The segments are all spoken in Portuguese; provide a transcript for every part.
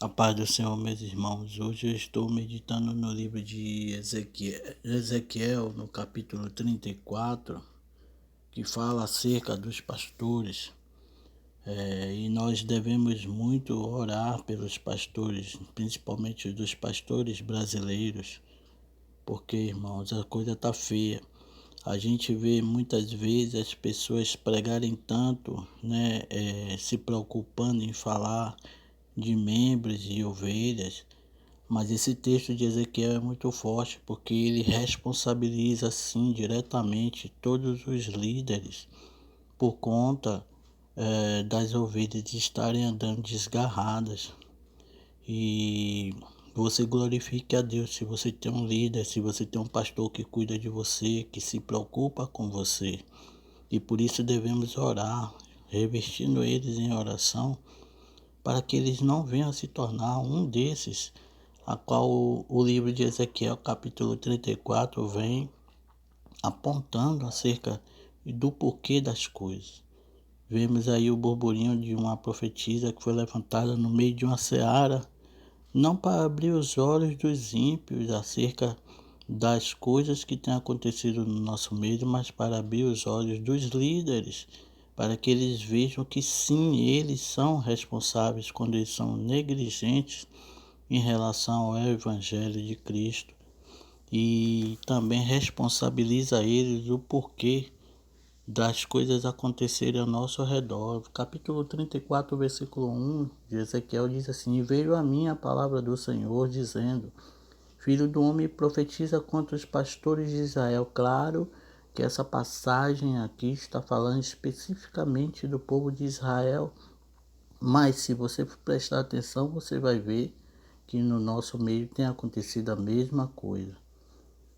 A paz do Senhor, meus irmãos. Hoje eu estou meditando no livro de Ezequiel, no capítulo 34, que fala acerca dos pastores. E nós devemos muito orar pelos pastores, principalmente dos pastores brasileiros, porque, irmãos, a coisa está feia. A gente vê muitas vezes as pessoas pregarem tanto, se preocupando em falar de membros e ovelhas, mas esse texto de Ezequiel é muito forte porque ele responsabiliza sim diretamente todos os líderes por conta das ovelhas estarem andando desgarradas. E você glorifique a Deus se você tem um líder, se você tem um pastor que cuida de você, que se preocupa com você. E por isso devemos orar, revestindo eles em oração, para que eles não venham a se tornar um desses, a qual o livro de Ezequiel, capítulo 34, vem apontando acerca do porquê das coisas. Vemos aí o burburinho de uma profetisa que foi levantada no meio de uma seara, não para abrir os olhos dos ímpios acerca das coisas que têm acontecido no nosso meio, mas para abrir os olhos dos líderes, para que eles vejam que sim, eles são responsáveis quando eles são negligentes em relação ao Evangelho de Cristo, e também responsabiliza eles o porquê das coisas acontecerem ao nosso redor. Capítulo 34, versículo 1 de Ezequiel diz assim: "E veio a mim a palavra do Senhor, dizendo: Filho do homem, profetiza contra os pastores de Israel." Claro que essa passagem aqui está falando especificamente do povo de Israel, mas se você prestar atenção, você vai ver que no nosso meio tem acontecido a mesma coisa.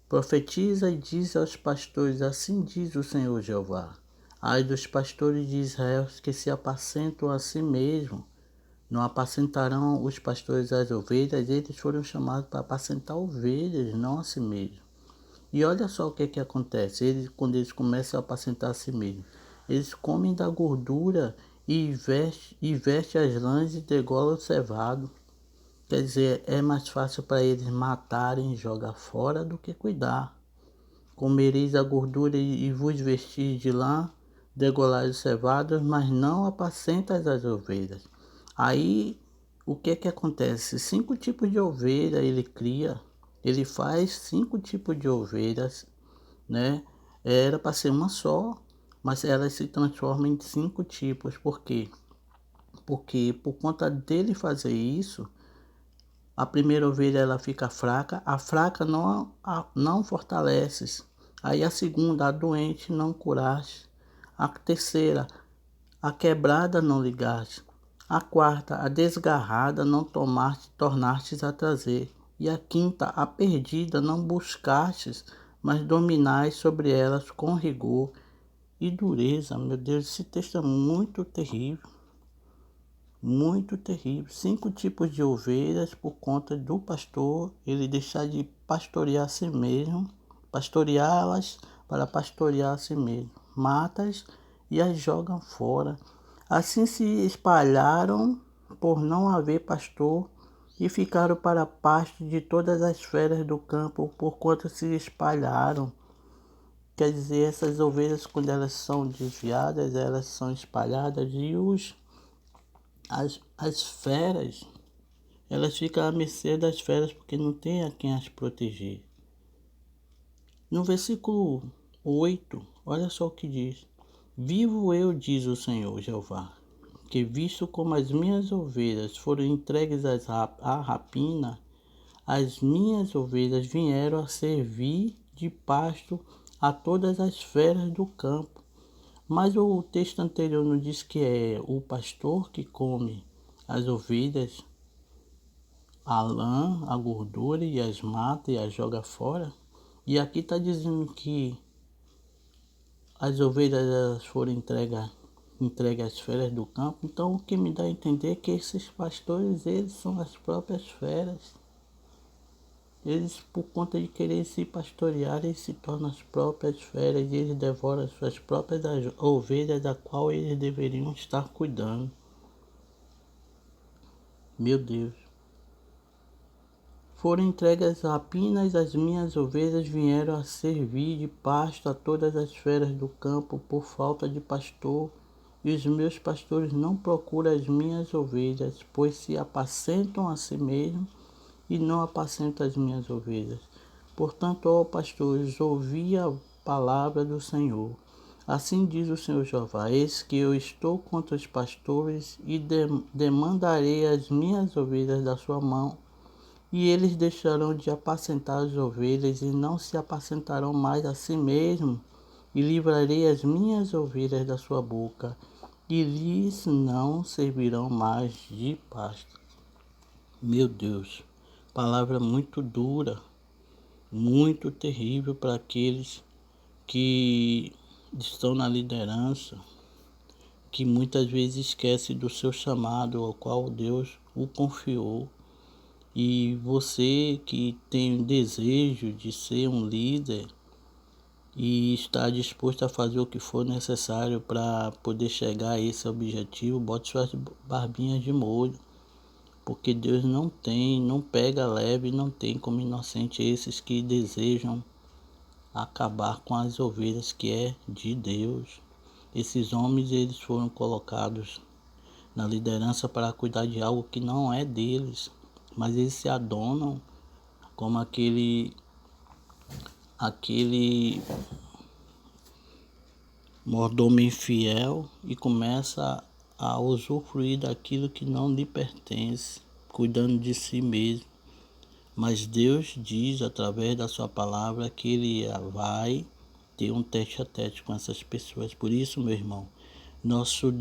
Profetiza e diz aos pastores: assim diz o Senhor Jeová: ai dos pastores de Israel que se apacentam a si mesmos. Não apacentarão os pastores as ovelhas. Eles foram chamados para apacentar ovelhas, não a si mesmos. E olha só o que acontece. Quando eles começam a apacentar a si mesmos, eles comem da gordura e vestem as lãs e degolam o cevado. Quer dizer, é mais fácil para eles matarem e jogar fora do que cuidar. Comereis a gordura e vos vestis de lã, degolais os cevados, mas não apacentas as ovelhas. Aí, o que acontece? 5 tipos de ovelha ele cria, ele faz 5 tipos de ovelhas, né? Era para ser uma só, mas elas se transformam em 5 tipos. Por quê? Porque por conta dele fazer isso, a primeira ovelha ela fica fraca, a fraca não fortalece. Aí a segunda, a doente, não curaste. A terceira, a quebrada não ligaste. A quarta, a desgarrada não tornastes a trazer. E a quinta, a perdida não buscastes, mas dominais sobre elas com rigor e dureza. Meu Deus, esse texto é muito terrível. Muito terrível. 5 tipos de ovelhas por conta do pastor, ele deixar de pastorear a si mesmo, pastoreá-las para pastorear a si mesmo. Mata-as e as jogam fora. Assim se espalharam por não haver pastor e ficaram para pasto de todas as feras do campo, por quanto se espalharam. Quer dizer, essas ovelhas, quando elas são desviadas, elas são espalhadas e as feras, elas ficam à mercê das feras porque não tem a quem as proteger. No versículo 8, olha só o que diz: vivo eu, diz o Senhor Jeová, que visto como as minhas ovelhas foram entregues à rapina, as minhas ovelhas vieram a servir de pasto a todas as feras do campo. Mas o texto anterior não diz que é o pastor que come as ovelhas, a lã, a gordura, e as mata e as joga fora? E aqui está dizendo que as ovelhas elas foram entregues às feras do campo. Então o que me dá a entender é que esses pastores, eles são as próprias feras. Eles, por conta de querer se pastorear, eles se tornam as próprias feras e eles devoram as suas próprias ovelhas, da qual eles deveriam estar cuidando. Meu Deus. Foram entregues à rapina, as minhas ovelhas vieram a servir de pasto a todas as feras do campo por falta de pastor. E os meus pastores não procuram as minhas ovelhas, pois se apacentam a si mesmos e não apacentam as minhas ovelhas. Portanto, ó pastores, ouvi a palavra do Senhor. Assim diz o Senhor Jeová: eis que eu estou contra os pastores e demandarei as minhas ovelhas da sua mão, e eles deixarão de apacentar as ovelhas e não se apacentarão mais a si mesmos, e livrarei as minhas ovelhas da sua boca, e lhes não servirão mais de pasto. Meu Deus, palavra muito dura, muito terrível para aqueles que estão na liderança, que muitas vezes esquece do seu chamado ao qual Deus o confiou. E você que tem o desejo de ser um líder e está disposto a fazer o que for necessário para poder chegar a esse objetivo, bote suas barbinhas de molho, porque Deus não pega leve, não tem como inocente esses que desejam acabar com as ovelhas que é de Deus. Esses homens, eles foram colocados na liderança para cuidar de algo que não é deles, mas eles se adonam como aquele mordomo infiel e começa a usufruir daquilo que não lhe pertence, cuidando de si mesmo. Mas Deus diz através da sua palavra que Ele vai ter um tete a tete com essas pessoas. Por isso, meu irmão, nosso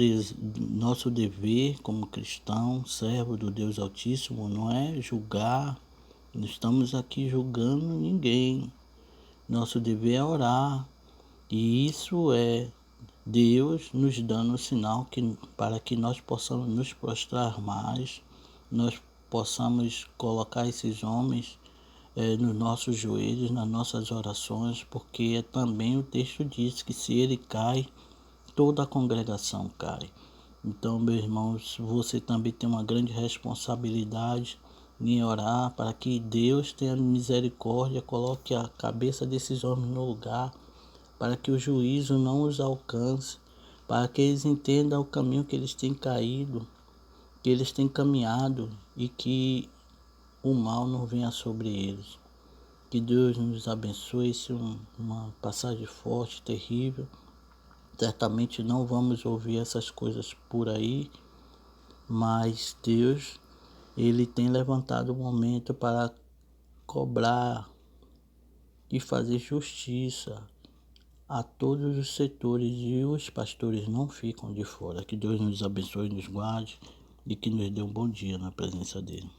dever como cristão, servo do Deus Altíssimo, não é julgar, não estamos aqui julgando ninguém. Nosso dever é orar, e isso é Deus nos dando um sinal para que nós possamos nos prostrar mais, nós possamos colocar esses homens nos nossos joelhos, nas nossas orações, porque também o texto diz que se ele cai, toda a congregação cai. Então, meus irmãos, você também tem uma grande responsabilidade em orar para que Deus tenha misericórdia, coloque a cabeça desses homens no lugar, para que o juízo não os alcance, para que eles entendam o caminho que eles têm caído, que eles têm caminhado e que o mal não venha sobre eles. Que Deus nos abençoe. Isso é uma passagem forte, terrível. Certamente não vamos ouvir essas coisas por aí, mas Deus, Ele tem levantado o momento para cobrar e fazer justiça a todos os setores, e os pastores não ficam de fora. Que Deus nos abençoe, nos guarde e que nos dê um bom dia na presença dEle.